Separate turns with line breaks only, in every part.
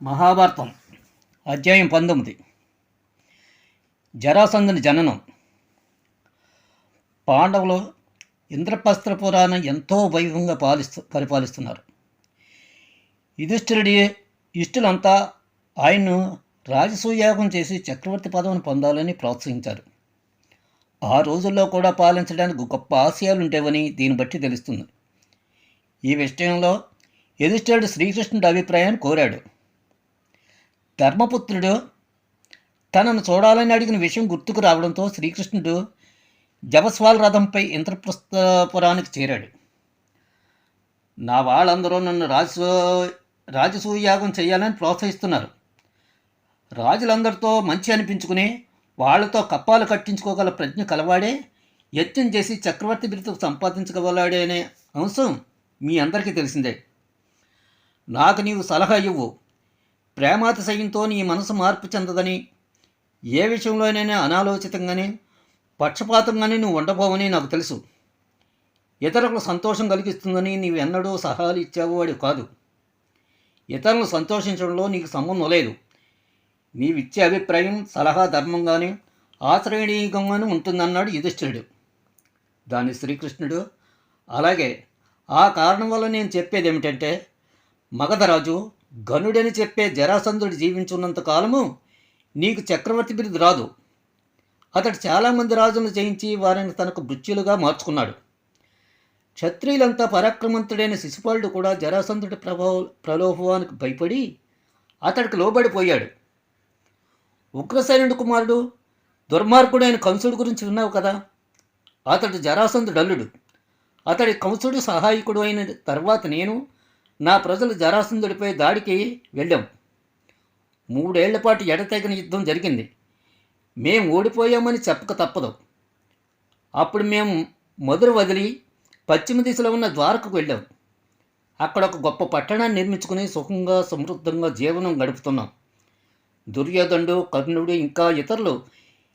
మహాభారతం అధ్యాయం 19. జరాసంధుని జననం. పాండవులు ఇంద్రప్రస్థపురాన్ని ఎంతో వైభవంగా పరిపాలిస్తున్నారు. యుధిష్ఠిరుడి ఇష్టులంతా ఆయన్ను రాజసూయాగం చేసి చక్రవర్తి పదవిని పొందాలని ప్రోత్సహించారు. ఆ రోజుల్లో కూడా పాలించడానికి గొప్ప ఆశయాలు ఉండేవని దీన్ని బట్టి తెలుస్తుంది. ఈ విషయంలో యుధిష్ఠిరుడు శ్రీకృష్ణుడి అభిప్రాయాన్ని కోరాడు. ధర్మపుత్రుడు తనను చూడాలని అడిగిన విషయం గుర్తుకు రావడంతో శ్రీకృష్ణుడు జవస్వాల రథంపై ఇంద్రప్రస్థపురానికి చేరాడు. నా వాళ్ళందరూ నన్ను రాజసూయాగం చేయాలని ప్రోత్సహిస్తున్నారు. రాజులందరితో మంచి అనిపించుకుని వాళ్లతో కప్పాలు కట్టించుకోగల ప్రజ్ఞ కలవాడే యత్నం చేసి చక్రవర్తి బిరుదు సంపాదించగలవాడే అనే అంశం మీ అందరికీ తెలిసిందే. నాకు నీవు సలహా ఇవ్వు. ప్రేమాతిశయంతో నీ మనసు మార్పు చెందదని, ఏ విషయంలోనైనా అనాలోచితంగానే పక్షపాతంగానే నువ్వు ఉండబోవని నాకు తెలుసు. ఇతరులకు సంతోషం కలిగిస్తుందని నీవు ఎన్నడూ సలహాలు ఇచ్చేవాడు కాదు. ఇతరులను సంతోషించడంలో నీకు సంబంధం లేదు. నీవిచ్చే అభిప్రాయం సలహా ధర్మంగానే ఆశ్రయణీయంగానే ఉంటుందన్నాడు యుధిష్ఠిరుడు. దాని శ్రీకృష్ణుడు, అలాగే, ఆ కారణం వల్ల నేను చెప్పేది ఏమిటంటే, మగధరాజు గనుడని చెప్పే జరాసంధుడు జీవించున్నంత కాలము నీకు చక్రవర్తి బిరుదు రాదు. అతడు చాలామంది రాజులను జయించి వారిని తనకు భృత్యులుగా మార్చుకున్నాడు. క్షత్రియులంతా పరాక్రమంతుడైన శిశుపాలుడు కూడా జరాసంధుడి ప్రలోభానికి భయపడి అతడికి లోబడిపోయాడు. ఉగ్రసేనుడి కుమారుడు దుర్మార్గుడైన కంసుడి గురించి విన్నావు కదా. అతడు జరాసంధుడు అల్లుడు. అతడి కంసుడు సహాయకుడు అయిన తర్వాత నేను నా ప్రజలు జరాసంధుడిపై దాడికి వెళ్ళాం. 3 ఏళ్ల పాటు ఎడతెగని యుద్ధం జరిగింది. మేము ఓడిపోయామని చెప్పక తప్పదు. అప్పుడు మేము మధుర వదిలి పశ్చిమ దిశలో ఉన్న ద్వారకకు వెళ్ళాం. అక్కడ ఒక గొప్ప పట్టణాన్ని నిర్మించుకుని సుఖంగా సమృద్ధంగా జీవనం గడుపుతున్నాం. దుర్యోధనుడు, కర్ణుడు ఇంకా ఇతరులు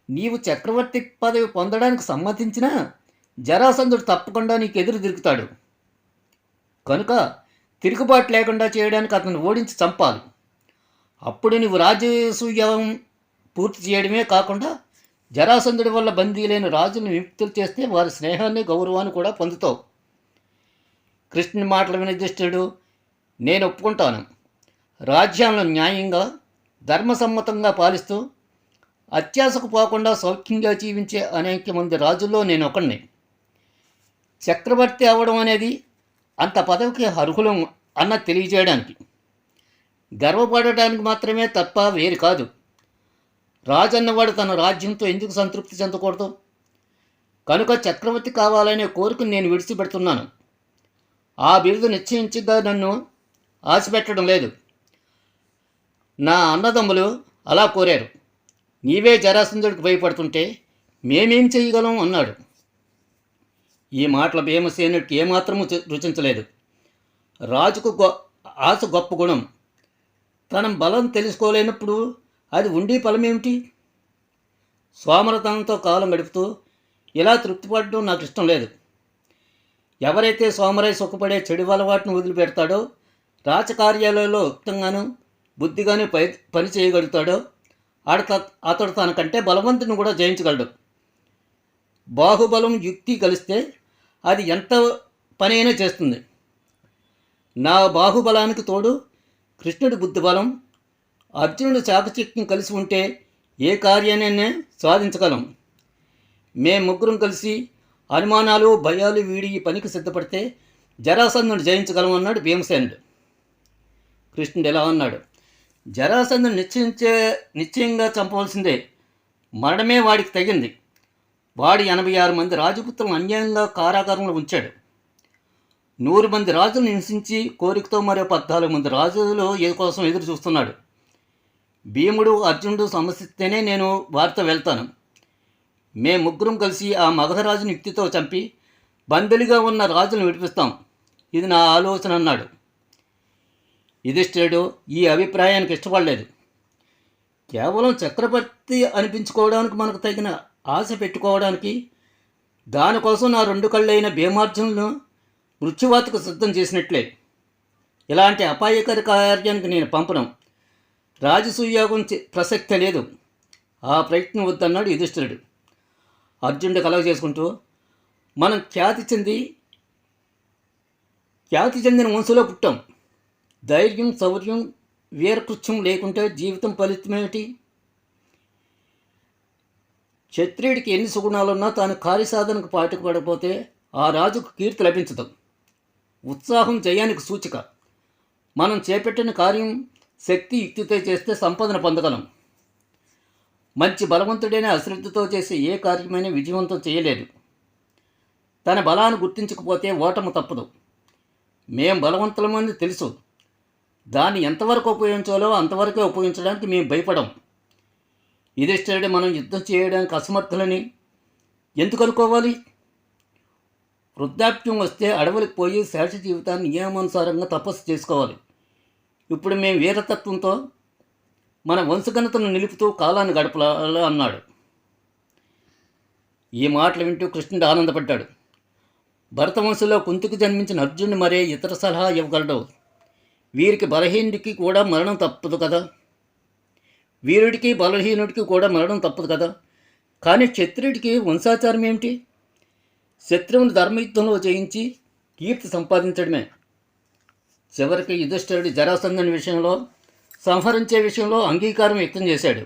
నీవు చక్రవర్తి పదవి పొందడానికి సమ్మతించినా జరాసంధుడు తప్పకుండా నీకు ఎదురు తిరుగుతాడు. కనుక తిరుగుబాటు లేకుండా చేయడానికి అతను ఓడించి చంపాలి. అప్పుడు నువ్వు రాజసూయం పూర్తి చేయడమే కాకుండా జరాసంధుడి వల్ల బందీలైన రాజులను విముక్తులు చేస్తే వారి స్నేహాన్ని, గౌరవాన్ని కూడా పొందుతావు. కృష్ణుని మాటలు విని యుధిష్ఠిరుడు, నేను ఒప్పుకుంటాను. రాజ్యాలను న్యాయంగా, ధర్మసమ్మతంగా పాలిస్తూ అత్యాశకు పోకుండా సౌఖ్యంగా జీవించే అనేక మంది రాజుల్లో నేను ఒకడిని. చక్రవర్తి అవ్వడం అనేది అంత పదవికి అర్హులం అన్న తెలియజేయడానికి, గర్వపడటానికి మాత్రమే తప్ప వేరు కాదు. రాజు అన్నవాడు తన రాజ్యంతో ఎందుకు సంతృప్తి చెందకూడదు? కనుక చక్రవర్తి కావాలనే కోరికను నేను విడిచిపెడుతున్నాను. ఆ బిరుదు నిశ్చయించగా నన్ను ఆశపెట్టడం లేదు. నా అన్నదమ్ములు అలా కోరారు. నీవే జరాసంధుడికి భయపడుతుంటే మేమేం చేయగలం అన్నాడు. ఈ మాటల భీమసేనుడికి ఏమాత్రము రుచించలేదు. రాజుకు ఆశ గొప్ప గుణం. తన బలం తెలుసుకోలేనప్పుడు అది ఉండి ఫలమేమిటి? సోమరతనంతో కాలం గడుపుతూ ఇలా తృప్తిపడడం నాకు ఇష్టం లేదు. ఎవరైతే సోమరై సుఖపడే చెడు అలవాటును వదిలిపెడతాడో, రాజకార్యాలయంలో యుక్తంగానూ బుద్ధిగానే పని చేయగలుగుతాడో అతడు తనకంటే బలవంతుని కూడా జయించగలడు. బాహుబలం, యుక్తి కలిస్తే అది ఎంత పనైనా చేస్తుంది. నా బాహుబలానికి తోడు కృష్ణుడి బుద్ధిబలం, అర్జునుడి చాకచక్యం కలిసి ఉంటే ఏ కార్యాన్ని సాధించగలం. ముగ్గురం కలిసి అనుమానాలు, భయాలు వీడి ఈ పనికి సిద్ధపడితే జరాసంధుని జయించగలం అన్నాడు భీమసేనుడు. కృష్ణుడు ఎలా అన్నాడు, జరాసంధుని నిశ్చయంగా చంపవలసిందే. మరణమే వాడికి తగింది. వాడు 86 మంది రాజపుత్రులను అన్యాయంగా కారాగారంలో ఉంచాడు. 100 మంది రాజులను హింసించి కోరికతో మరో 14 మంది రాజులు కోసం ఎదురు చూస్తున్నాడు. భీముడు, అర్జునుడు సమసిస్తేనే నేను వారితో వెళ్తాను. ముగ్గురం కలిసి ఆ మగధరాజుని యుక్తితో చంపి బందీలుగా ఉన్న రాజులను విడిపిస్తాం. ఇది నా ఆలోచన అన్నాడు. యుధిష్ఠిరుడు ఈ అభిప్రాయానికి ఇష్టపడలేదు. కేవలం చక్రవర్తి అనిపించుకోవడానికి మనకు తగిన ఆశ పెట్టుకోవడానికి, దానికోసం నా 2 కళ్ళైన భీమార్జునులను మృత్యువాతకు సిద్ధం చేసినట్లే. ఇలాంటి అపాయకర కార్యానికి నేను పంపను. రాజసూయాగం ప్రసక్తే లేదు, ఆ ప్రయత్నం వద్దన్నాడు యుధిష్ఠిరుడు. అర్జునుడు కలగ చేసుకుంటూ, మనం ఖ్యాతి చెందిన వంశంలో పుట్టాం. ధైర్యం, శౌర్యం, వీరకృత్యం లేకుంటే జీవితం ఫలితమేమిటి? క్షత్రియుడికి ఎన్ని సుగుణాలున్నా తాను కార్యసాధనకు పాటుపడకపోతే ఆ రాజుకు కీర్తి లభించదు. ఉత్సాహం జయానికి సూచిక. మనం చేపట్టిన కార్యం శక్తి యుక్తితో చేస్తే సంపదను పొందగలం. మంచి బలవంతుడైన అశ్రద్ధతో చేసే ఏ కార్యమైనా విజయవంతం చేయలేదు. తన బలాన్ని గుర్తించకపోతే ఓటమి తప్పదు. మేం బలవంతులమని తెలుసు, దాన్ని ఎంతవరకు ఉపయోగించాలో అంతవరకే ఉపయోగించడానికి మేము భయపడం. యుధిష్ఠిరుడు మనం యుద్ధం చేయడానికి అసమర్థులని ఎందుకు అనుకోవాలి? వృద్ధాప్యం వస్తే అడవులకు పోయి శేష జీవితాన్ని నియమానుసారంగా తపస్సు చేసుకోవాలి. ఇప్పుడు మేము వీరతత్వంతో మన వంశఘనతను నిలుపుతూ కాలాన్ని గడపాలి అన్నాడు. ఈ మాటలు వింటూ కృష్ణుడు ఆనందపడ్డాడు. భరతవంశంలో కుంతికి జన్మించిన అర్జునుడు మరే ఇతర సలహా ఇవ్వగలడు? వీరికి బలహీనుడికి కూడా మరణం తప్పదు కదా, వీరుడికి బలహీనుడికి కూడా మరణం తప్పదు కదా. కానీ క్షత్రియుడికి వంశాచారం ఏమిటి? శత్రువుని ధర్మయుద్ధంలో జయించి కీర్తి సంపాదించడమే. చివరికి యుధిష్ఠిరుడు జరాసంధుని విషయంలో సంహరించే విషయంలో అంగీకారం వ్యక్తం చేశాడు.